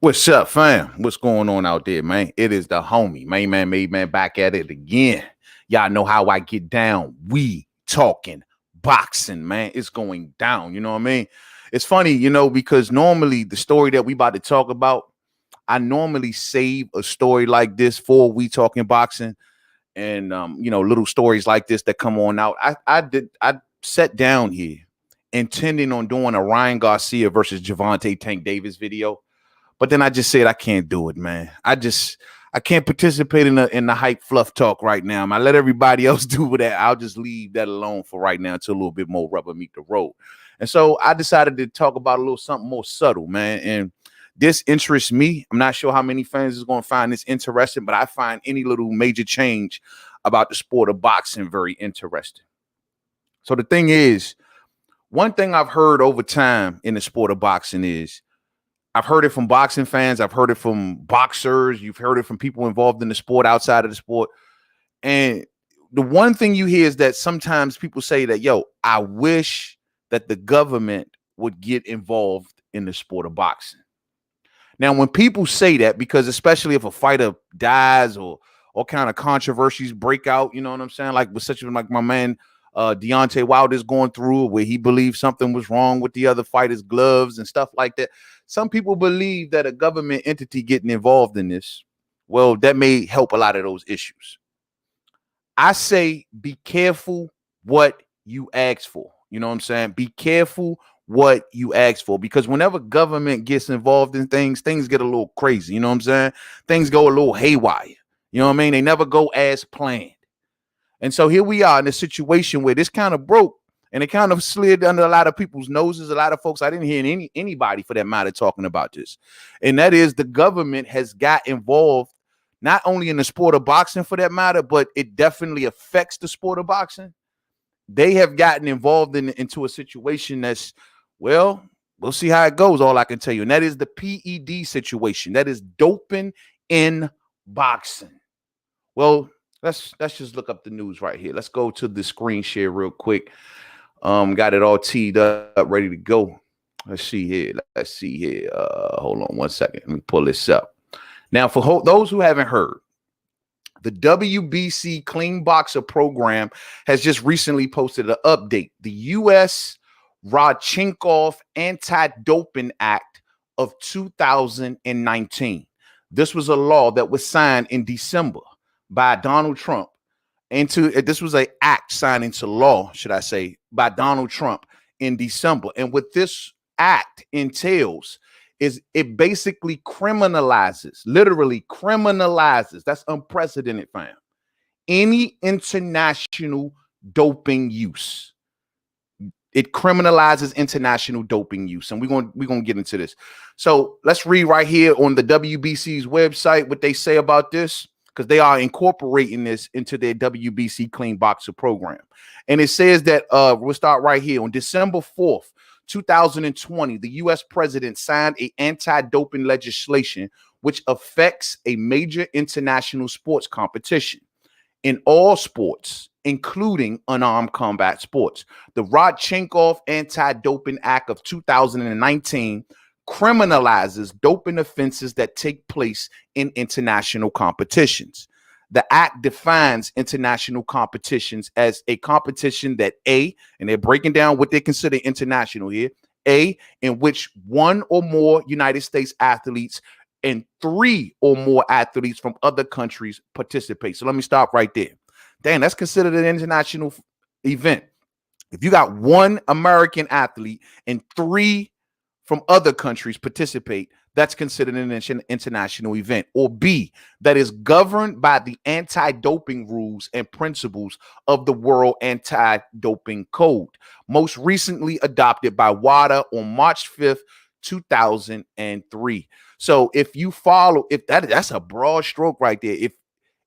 What's up, fam? What's going on out there, man? It is the homie, Mainman Mademan, back at it again. Y'all know how I get down. We talking boxing, man. It's going down. You know what I mean? It's funny, because normally the story that we about to talk about, I normally save a story like this for we talking boxing, and little stories like this that come on out. I sat down here intending on doing a Ryan Garcia versus Javante Tank Davis video. But then I just said I can't do it, man. I can't participate in the hype fluff talk right now. I let everybody else do that. I'll just leave that alone for right now until a little bit more rubber meet the road. And so I decided to talk about a little something more subtle, man. And this interests me. I'm not sure how many fans is going to find this interesting, but I find any little major change about the sport of boxing very interesting. So the thing is, one thing I've heard over time in the sport of boxing is I've heard it from boxing fans. I've heard it from boxers. You've heard it from people involved in the sport, outside of the sport. And the one thing you hear is that sometimes people say that, yo, I wish that the government would get involved in the sport of boxing. Now, when people say that, because especially if a fighter dies or all kind of controversies break out, you know what I'm saying? Like with such like my man Deontay Wilder's going through, where he believed something was wrong with the other fighter's gloves and stuff like that. Some people believe that a government entity getting involved in this, well, that may help a lot of those issues. I say be careful what you ask for. You know what I'm saying? Be careful what you ask for, because whenever government gets involved in things get a little crazy. You know what I'm saying? Things go a little haywire. You know what I mean? They never go as planned. And so here we are in a situation where this kind of broke and it kind of slid under a lot of people's noses. A lot of folks, I didn't hear anybody for that matter talking about this. And that is the government has got involved not only in the sport of boxing for that matter, but it definitely affects the sport of boxing. They have gotten involved into a situation that's, well, we'll see how it goes. All I can tell you. And that is the PED situation. That is doping in boxing. Well, let's just look up the news right here. Let's go to the screen share real quick. Got it all teed up, ready to go. Let's see here. Hold on one second. Let me pull this up. Now, for those who haven't heard, the WBC Clean Boxer program has just recently posted an update. The U.S. Rodchenkov Anti-Doping Act of 2019. This was a law that was signed in December by Donald Trump. This was an act signed into law, should I say, by Donald Trump in December. And what this act entails is it basically literally criminalizes, that's unprecedented, fam, any international doping use. It criminalizes international doping use. And we're going to get into this. So let's read right here on the WBC's website what they say about this, because they are incorporating this into their WBC Clean Boxer program. And it says that we'll start right here. On December 4th, 2020, the U.S. president signed an anti-doping legislation which affects a major international sports competition in all sports, including unarmed combat sports. The Rodchenkov Anti-Doping Act of 2019 criminalizes doping offenses that take place in international competitions. The act defines international competitions as a competition that and they're breaking down what they consider international here, in which one or more United States athletes and 3 or more athletes from other countries participate. So let me stop right there. Damn, that's considered an international event. If you got 1 American athlete and 3 from other countries participate, that's considered an international event. Or B, that is governed by the anti-doping rules and principles of the World Anti-Doping Code, most recently adopted by WADA on March 5th, 2003. So if you follow, that's a broad stroke right there.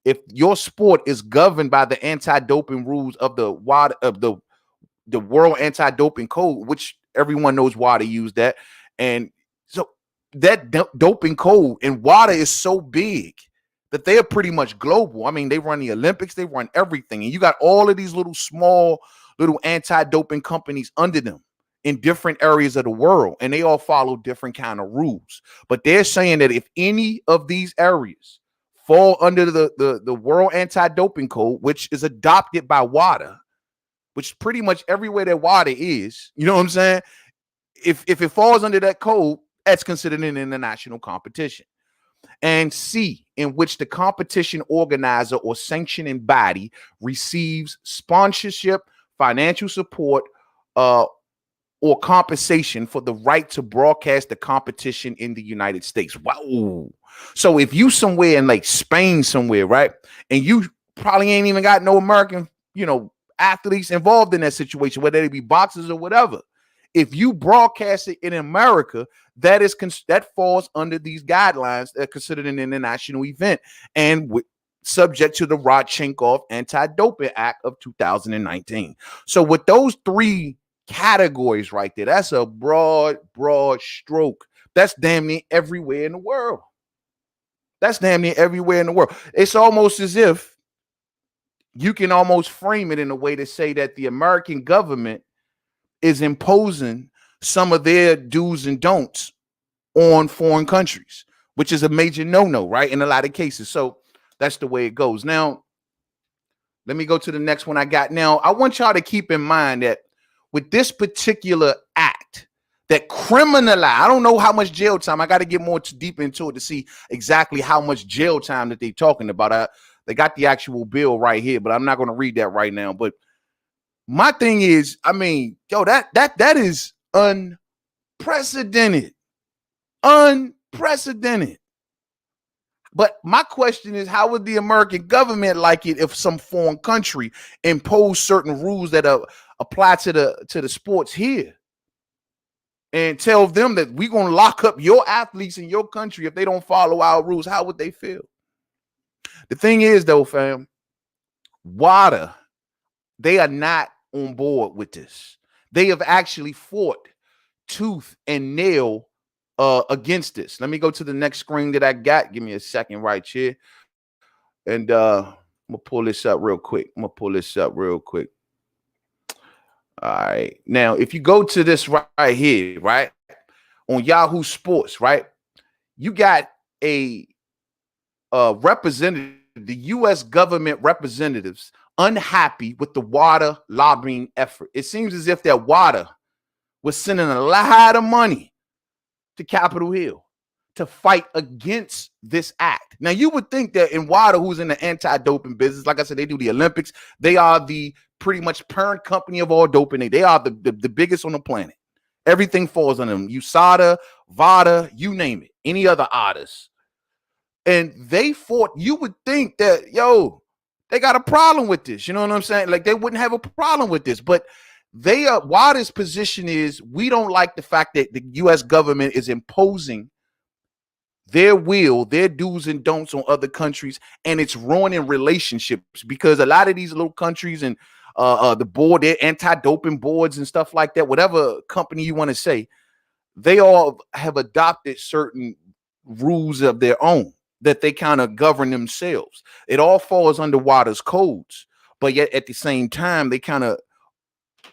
If your sport is governed by the anti-doping rules of the WADA, of the World Anti-Doping Code, which everyone knows WADA used that. And so that doping code and WADA is so big that they are pretty much global. I mean, they run the Olympics, they run everything. And you got all of these little anti-doping companies under them. in different areas of the world, and they all follow different kind of rules. But they're saying that if any of these areas fall under the World Anti-Doping Code, which is adopted by WADA, which pretty much everywhere that WADA is, you know what I'm saying? If it falls under that code, that's considered an international competition. And C, in which the competition organizer or sanctioning body receives sponsorship, financial support, or compensation for the right to broadcast the competition in the United States. Wow. So if you somewhere in like Spain somewhere, right, and you probably ain't even got no American, athletes involved in that situation, whether they be boxers or whatever, if you broadcast it in America, that falls under these guidelines that are considered an international event and subject to the Rodchenkov Anti-Doping Act of 2019. So with those three categories right there, that's a broad stroke. That's damn near everywhere in the world. It's almost as if you can almost frame it in a way to say that the American government is imposing some of their do's and don'ts on foreign countries, which is a major no-no, right? In a lot of cases. So that's the way it goes. Now, let me go to the next one I got. Now, I want y'all to keep in mind that with this particular act that criminalize, I don't know how much jail time. I got to get more deep into it to see exactly how much jail time that they're talking about. They got the actual bill right here, but I'm not going to read that right now. But my thing is, I mean, that is unprecedented. But my question is, how would the American government like it if some foreign country imposed certain rules that apply to the sports here and tell them that we're going to lock up your athletes in your country if they don't follow our rules? How would they feel? The thing is, though, fam, WADA, they are not on board with this. They have actually fought tooth and nail against this. Let me go to the next screen that I got. Give me a second right here. And I'm going to pull this up real quick. All right. Now, if you go to this right here, right, on Yahoo Sports, right, you got a representative, the U.S. government representatives, unhappy with the WADA lobbying effort. It seems as if that WADA was sending a lot of money to Capitol Hill to fight against this act. Now, you would think that in WADA, who's in the anti-doping business, like I said, they do the Olympics. They are the pretty much parent company of all doping. They are the biggest on the planet. Everything falls on them. USADA, WADA, you name it. Any other others. And they fought. You would think that, they got a problem with this. You know what I'm saying? Like, they wouldn't have a problem with this. But WADA's position is, we don't like the fact that the U.S. government is imposing their will, their do's and don'ts on other countries, and it's ruining relationships, because a lot of these little countries and the board, their anti-doping boards and stuff like that, whatever company you want to say, they all have adopted certain rules of their own that they kind of govern themselves. It all falls under WADA's codes, but yet at the same time, they kind of,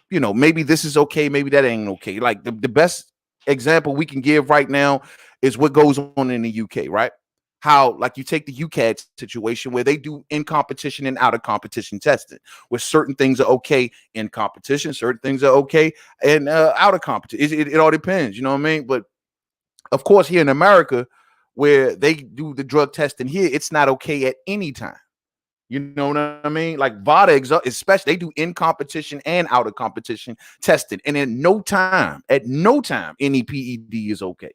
maybe this is okay, maybe that ain't okay. Like the best example we can give right now is what goes on in the UK, right? How, like, you take the UCAD situation where they do in competition and out of competition testing, where certain things are okay in competition, certain things are okay and out of competition. It all depends, you know what I mean? But of course, here in America, where they do the drug testing here, it's not okay at any time. You know what I mean? Like WADA, especially, they do in competition and out of competition testing, and at no time, any PED is okay.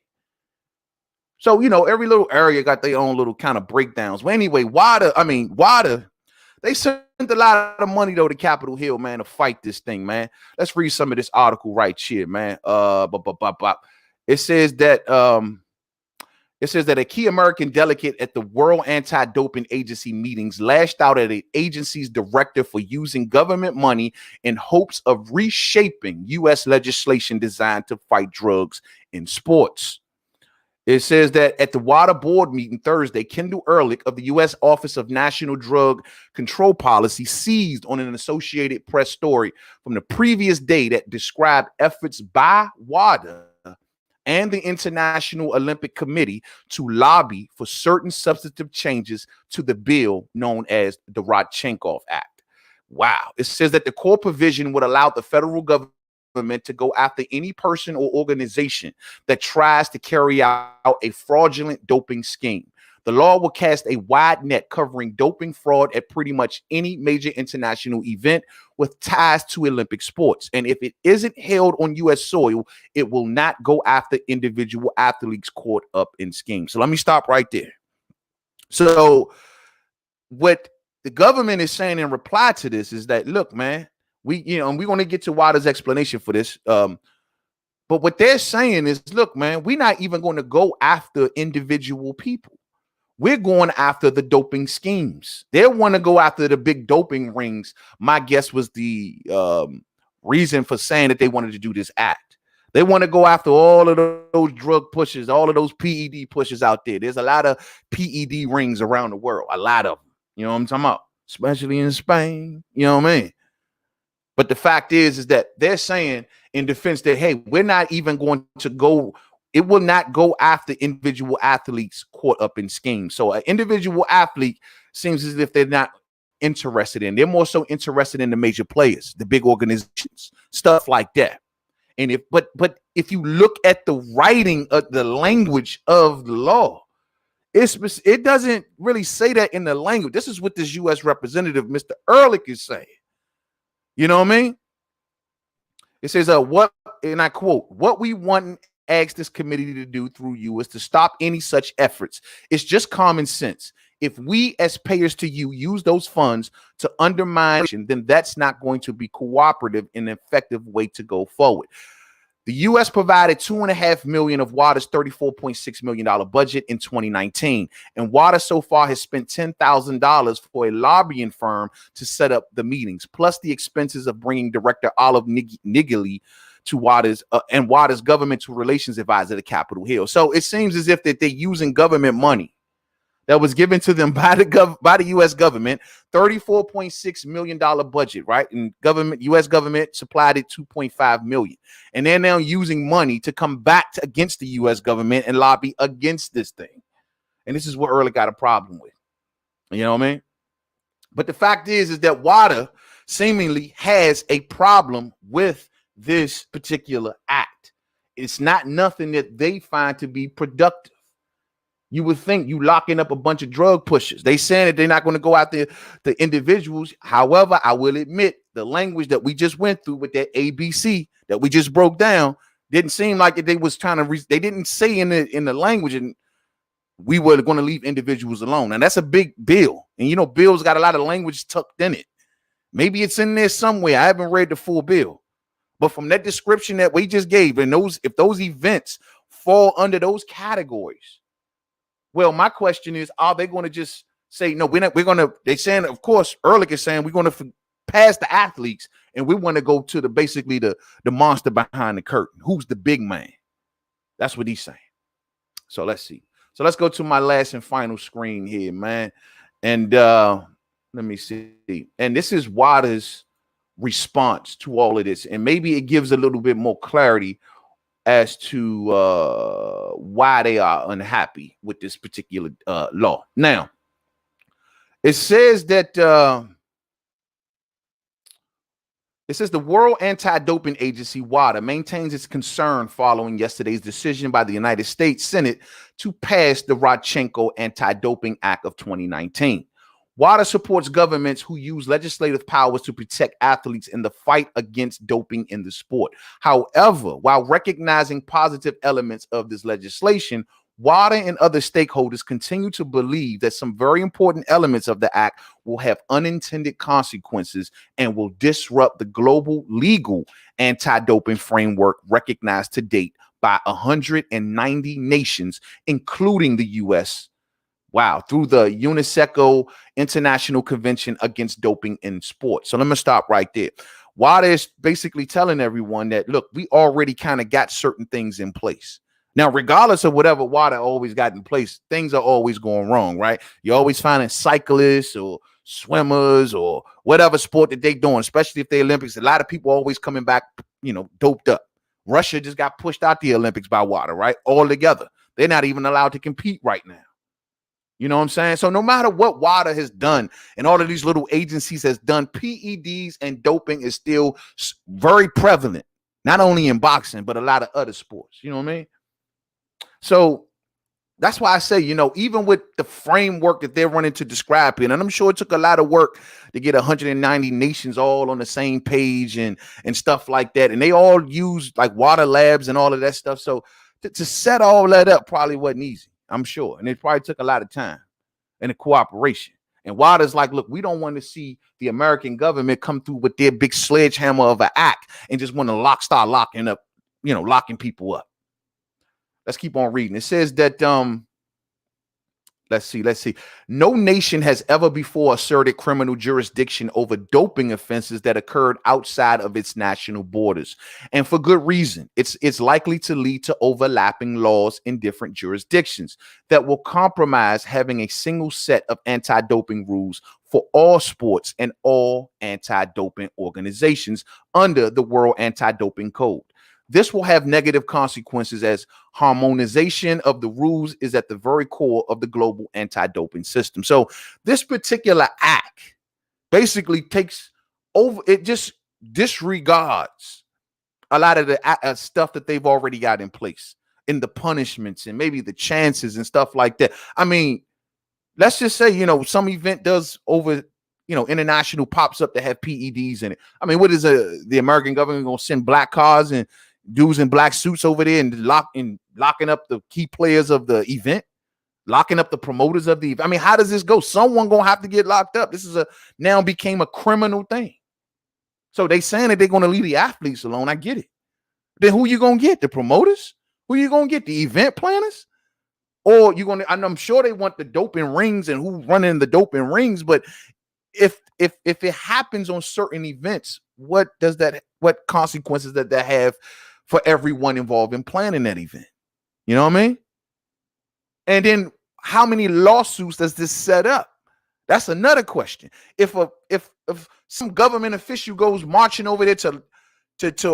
So, every little area got their own little kind of breakdowns. But anyway, WADA, they sent a lot of money, though, to Capitol Hill, man, to fight this thing, man. Let's read some of this article right here, man. It says that a key American delegate at the World Anti-Doping Agency meetings lashed out at the agency's director for using government money in hopes of reshaping U.S. legislation designed to fight drugs in sports. It says that at the WADA board meeting Thursday, Kendall Ehrlich of the U.S. Office of National Drug Control Policy seized on an Associated Press story from the previous day that described efforts by WADA and the International Olympic Committee to lobby for certain substantive changes to the bill known as the Rodchenkov Act. Wow. It says that the core provision would allow the federal government to go after any person or organization that tries to carry out a fraudulent doping scheme. The law will cast a wide net covering doping fraud at pretty much any major international event with ties to Olympic sports. And if it isn't held on U.S. soil, it will not go after individual athletes caught up in schemes. So let me stop right there. So what the government is saying in reply to this is that, look, man, we're going to get to WADA's explanation for this. But what they're saying is, look, man, we're not even going to go after individual people. We're going after the doping schemes. They want to go after the big doping rings. My guess was the reason for saying that they wanted to do this act. They want to go after all of those drug pushers, all of those PED pushers out there. There's a lot of PED rings around the world, a lot of them. You know what I'm talking about? Especially in Spain. You know what I mean? But the fact is that they're saying in defense that, hey, we're not even going to go. It will not go after individual athletes caught up in schemes. So an individual athlete seems as if they're not interested in. They're more so interested in the major players, the big organizations, stuff like that. And but if you look at the writing of the language of the law, it doesn't really say that in the language. This is what this U.S. representative, Mr. Ehrlich, is saying. You know what I mean? It says, what, and I quote, what we want and ask this committee to do through you is to stop any such efforts. It's just common sense. If we as payers to you use those funds to undermine, then that's not going to be cooperative and an effective way to go forward. The U.S. provided $2.5 million of WADA's $34.6 million budget in 2019, and WADA so far has spent $10,000 for a lobbying firm to set up the meetings, plus the expenses of bringing Director Olive Nigeli to WADA's and WADA's government relations advisor to Capitol Hill. So it seems as if that they're using government money that was given to them by the U.S. government, $34.6 million budget, right? And U.S. government supplied it $2.5 million. And they're now using money to come back against the U.S. government and lobby against this thing. And this is what Ehrlich got a problem with. You know what I mean? But the fact is that WADA seemingly has a problem with this particular act. It's not nothing that they find to be productive. You would think you locking up a bunch of drug pushers. They saying that they're not going to go out there, the individuals. However, I will admit the language that we just went through with that ABC that we just broke down didn't seem like they was trying to. They didn't say in the language, and we were going to leave individuals alone. And that's a big bill, and you know, bill's got a lot of language tucked in it. Maybe it's in there somewhere. I haven't read the full bill, but from that description that we just gave, and if those events fall under those categories. Well, my question is, are they going to just say, no, they're saying, of course, Ehrlich is saying we're going to pass the athletes and we want to go to basically the monster behind the curtain. Who's the big man? That's what he's saying. So let's see. So let's go to my last and final screen here, man. And let me see. And this is WADA's response to all of this. And maybe it gives a little bit more clarity as to why they are unhappy with this particular law. Now, it says that the World Anti-Doping Agency, WADA, maintains its concern following yesterday's decision by the United States Senate to pass the Rodchenkov Anti-Doping Act of 2019. WADA supports governments who use legislative powers to protect athletes in the fight against doping in the sport. However, while recognizing positive elements of this legislation, WADA and other stakeholders continue to believe that some very important elements of the act will have unintended consequences and will disrupt the global legal anti-doping framework recognized to date by 190 nations, including the U.S. Wow, through the UNESCO International Convention Against Doping in Sport. So let me stop right there. WADA is basically telling everyone that, look, we already kind of got certain things in place. Now, regardless of whatever WADA always got in place, things are always going wrong, right? You're always finding cyclists or swimmers or whatever sport that they're doing, especially if the Olympics. A lot of people always coming back, doped up. Russia just got pushed out the Olympics by WADA, right? All together. They're not even allowed to compete right now. You know what I'm saying? So no matter what WADA has done and all of these little agencies has done, PEDs and doping is still very prevalent, not only in boxing, but a lot of other sports. You know what I mean? So that's why I say, even with the framework that they're running to describe it, and I'm sure it took a lot of work to get 190 nations all on the same page and stuff like that. And they all use like WADA labs and all of that stuff. So to set all that up probably wasn't easy, I'm sure. And it probably took a lot of time and a cooperation. And WADA's like, look, we don't want to see the American government come through with their big sledgehammer of an act and just want to start locking up, locking people up. Let's keep on reading. It says that, let's see. No nation has ever before asserted criminal jurisdiction over doping offenses that occurred outside of its national borders. And for good reason. It's likely to lead to overlapping laws in different jurisdictions that will compromise having a single set of anti-doping rules for all sports and all anti-doping organizations under the World Anti-Doping Code. This will have negative consequences as harmonization of the rules is at the very core of the global anti-doping system. So this particular act basically takes over, it just disregards a lot of the stuff that they've already got in place in the punishments and maybe the chances and stuff like that. I mean, let's just say, some event does over, international pops up to have PEDs in it. I mean, what is the American government going to send black cars and dudes in black suits over there and locking up the key players of the event, locking up the promoters of the event? I mean, how does this go? Someone gonna have to get locked up. This is now became a criminal thing. So they saying that they're gonna leave the athletes alone. I get it. Then who you gonna get? The promoters? Who you gonna get? The event planners? Or you gonna? I'm sure they want the doping rings and who running the doping rings. But if it happens on certain events, what consequences does that have for everyone involved in planning that event? You know what I mean? And then how many lawsuits does this set up? That's another question. If some government official goes marching over there to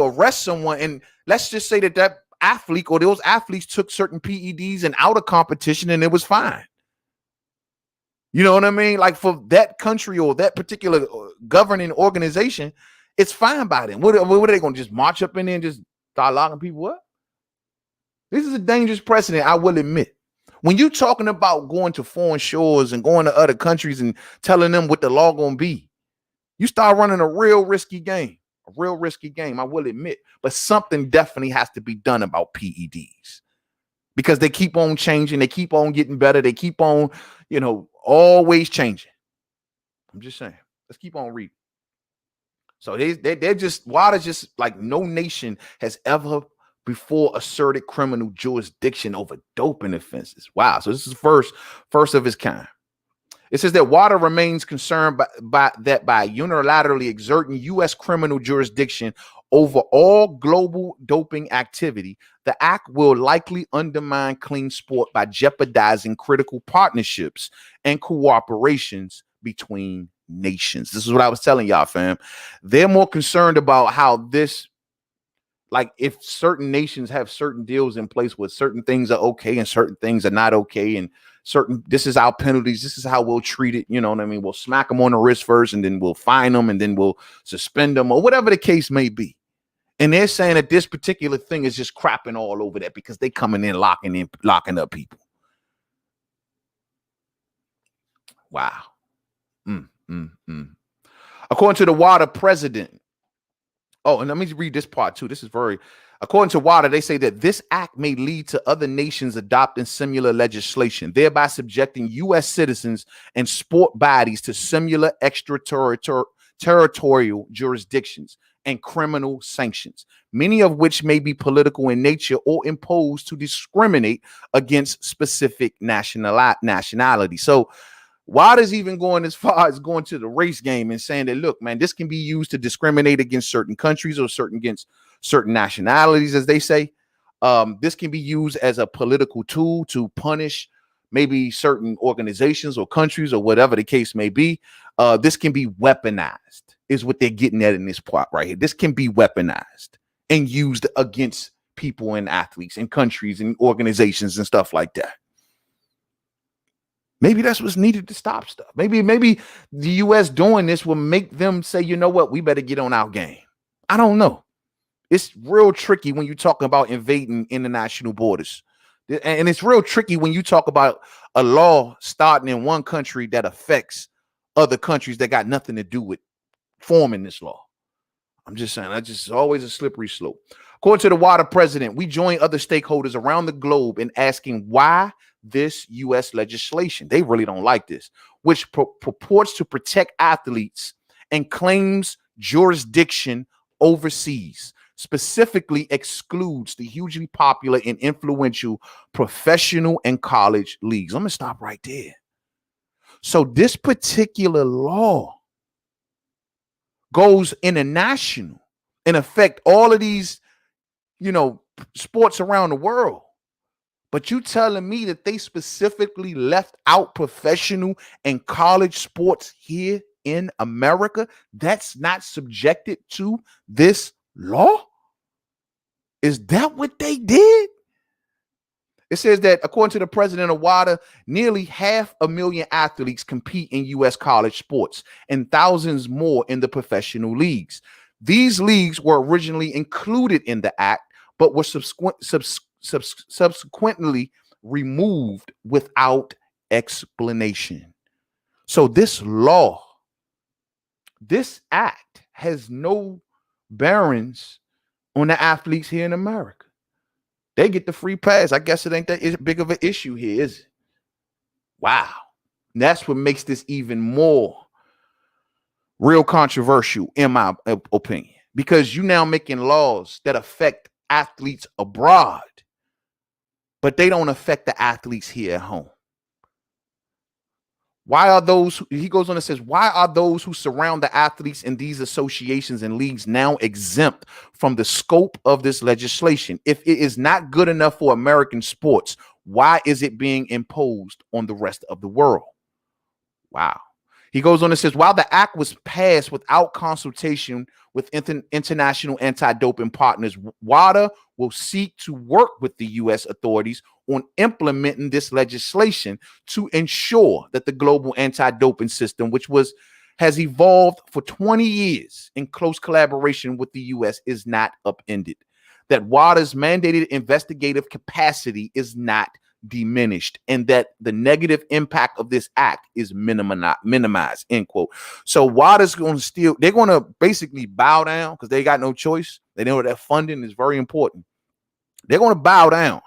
arrest someone, and let's just say that athlete or those athletes took certain PEDs and out of competition and it was fine. You know what I mean? Like for that country or that particular governing organization, it's fine by them. What are they going to just march up in there and just start locking people up? This is a dangerous precedent, I will admit. When you're talking about going to foreign shores and going to other countries and telling them what the law going to be, you start running a real risky game. I will admit. But something definitely has to be done about PEDs because they keep on changing. They keep on getting better. They keep on, always changing. I'm just saying. Let's keep on reading. So they're just, WADA just like no nation has ever before asserted criminal jurisdiction over doping offenses. Wow. So this is first of its kind. It says that WADA remains concerned by unilaterally exerting U.S. criminal jurisdiction over all global doping activity. The act will likely undermine clean sport by jeopardizing critical partnerships and cooperations between nations. This is what I was telling y'all, fam. They're more concerned about how this, like if certain nations have certain deals in place where certain things are okay and certain things are not okay, and this is our penalties, this is how we'll treat it, you know what I mean? We'll smack them on the wrist first and then we'll fine them and then we'll suspend them or whatever the case may be. And they're saying that this particular thing is just crapping all over that because they coming in locking up people. Wow. According to the WADA president. Oh, and let me read this part too. This is according to WADA, they say that this act may lead to other nations adopting similar legislation, thereby subjecting U.S. citizens and sport bodies to similar extraterritorial jurisdictions and criminal sanctions, many of which may be political in nature or imposed to discriminate against specific nationality. So WADA's even going as far as going to the race game and saying that, look, man, this can be used to discriminate against certain countries or against certain nationalities, as they say. This can be used as a political tool to punish maybe certain organizations or countries or whatever the case may be. This can be weaponized, is what they're getting at in this part right here. This can be weaponized and used against people and athletes and countries and organizations and stuff like that. Maybe that's what's needed to stop stuff. Maybe the U.S. doing this will make them say, you know what, we better get on our game. I don't know. It's real tricky when you talk about invading international borders. And it's real tricky when you talk about a law starting in one country that affects other countries that got nothing to do with forming this law. I'm just saying, that's just always a slippery slope. According to the WADA president, we join other stakeholders around the globe in asking why this U.S. legislation, they really don't like this, which purports to protect athletes and claims jurisdiction overseas, specifically excludes the hugely popular and influential professional and college leagues. I'm going to stop right there. So this particular law goes international and affect all of these, sports around the world. But you telling me that they specifically left out professional and college sports here in America that's not subjected to this law? Is that what they did? It says that according to the president of WADA, nearly 500,000 athletes compete in U.S. college sports and thousands more in the professional leagues. These leagues were originally included in the act, but were subsequently removed without explanation. So this law, this act has no bearings on the athletes here in America. They get the free pass. I guess it ain't that big of an issue here, is it? Wow. And that's what makes this even more real controversial, in my opinion, because you now making laws that affect athletes abroad, but they don't affect the athletes here at home. Why are those, he goes on and says, why are those who surround the athletes in these associations and leagues now exempt from the scope of this legislation? If it is not good enough for American sports, why is it being imposed on the rest of the world? Wow. He goes on and says, while the act was passed without consultation with international anti-doping partners, WADA will seek to work with the U.S. authorities on implementing this legislation to ensure that the global anti-doping system, which has evolved for 20 years in close collaboration with the U.S., is not upended, that WADA's mandated investigative capacity is not diminished, and that the negative impact of this act is minimized, end quote. So WADA's going to they're going to basically bow down because they got no choice. They know that funding is very important. They're going to bow down,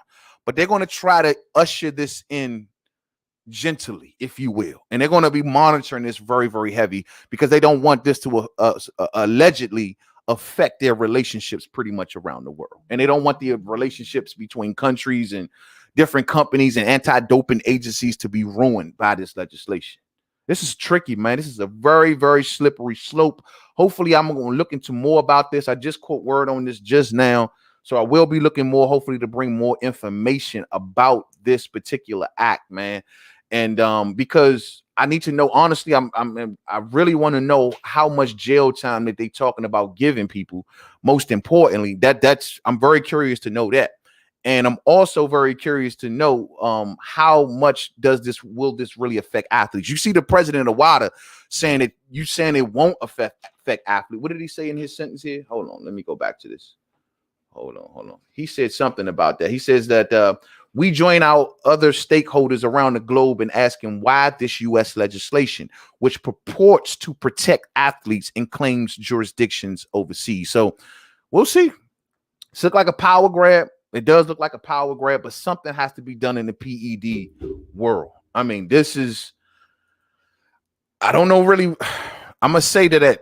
but they're going to try to usher this in gently, if you will. And they're going to be monitoring this very, very heavy because they don't want this to allegedly affect their relationships pretty much around the world. And they don't want the relationships between countries and different companies and anti-doping agencies to be ruined by this legislation. This is tricky, man. This is a very, very slippery slope. Hopefully, I'm going to look into more about this. I just caught word on this just now. So I will be looking more, hopefully, to bring more information about this particular act, man. And because I need to know, honestly, I really want to know how much jail time that they talking about giving people. Most importantly, I'm very curious to know that. And I'm also very curious to know how much will this really affect athletes? You see the president of WADA saying that it won't affect athletes. What did he say in his sentence here? Hold on, let me go back to this. Hold on. He said something about that. He says that we join our other stakeholders around the globe in asking why this U.S. legislation, which purports to protect athletes and claims jurisdictions overseas. So we'll see. It's look like a power grab. It does look like a power grab, but something has to be done in the PED world. I mean, I don't know really. I'm going to say that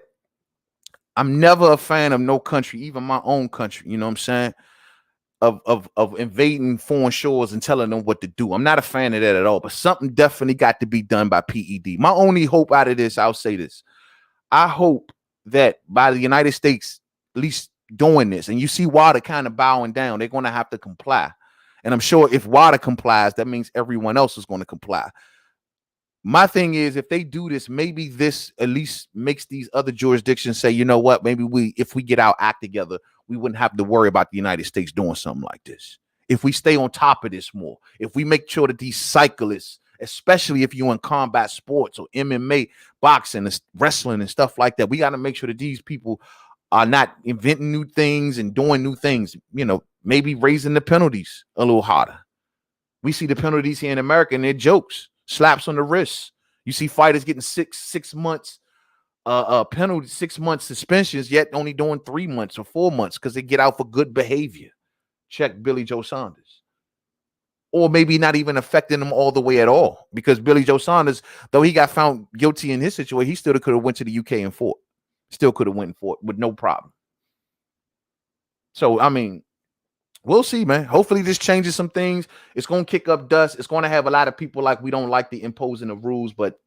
I'm never a fan of no country, even my own country, you know what I'm saying, of invading foreign shores and telling them what to do. I'm not a fan of that at all, but something definitely got to be done by PED. My only hope out of this, I'll say this. I hope that by the United States, at least doing this, and you see WADA kind of bowing down, they're going to have to comply. And I'm sure if WADA complies, that means everyone else is going to comply. My thing is, if they do this, maybe this at least makes these other jurisdictions say, you know what, maybe if we get our act together, we wouldn't have to worry about the United States doing something like this. If we stay on top of this more, if we make sure that these cyclists, especially if you're in combat sports or MMA, boxing, wrestling and stuff like that, we got to make sure that these people are not inventing new things and doing new things, you know, maybe raising the penalties a little harder. We see the penalties here in America and they're jokes. Slaps on the wrist. You see fighters getting six months penalty, 6 months suspensions, yet only doing 3 months or 4 months because they get out for good behavior. Check Billy Joe Saunders. Or maybe not even affecting them all the way at all, because Billy Joe Saunders, though he got found guilty in his situation, he still could have went to the UK and fought. Still could have went and fought with no problem. So, I mean, we'll see, man. Hopefully this changes some things. It's going to kick up dust. It's going to have a lot of people like, we don't like the imposing of rules, but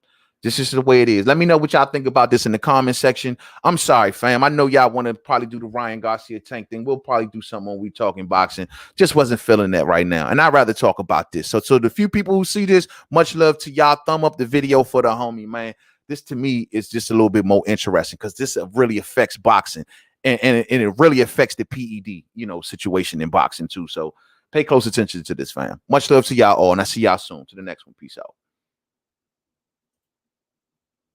this is the way it is. Let me know what y'all think about this in the comment section. I'm sorry, fam. I know y'all want to probably do the Ryan Garcia Tank thing. We'll probably do something when we talking boxing. Just wasn't feeling that right now. And I'd rather talk about this. So the few people who see this, much love to y'all. Thumb up the video for the homie, man. This to me is just a little bit more interesting because this really affects boxing. And it really affects the PED, you know, situation in boxing too. So pay close attention to this, fam. Much love to y'all all, and I see y'all soon. To the next one. Peace out.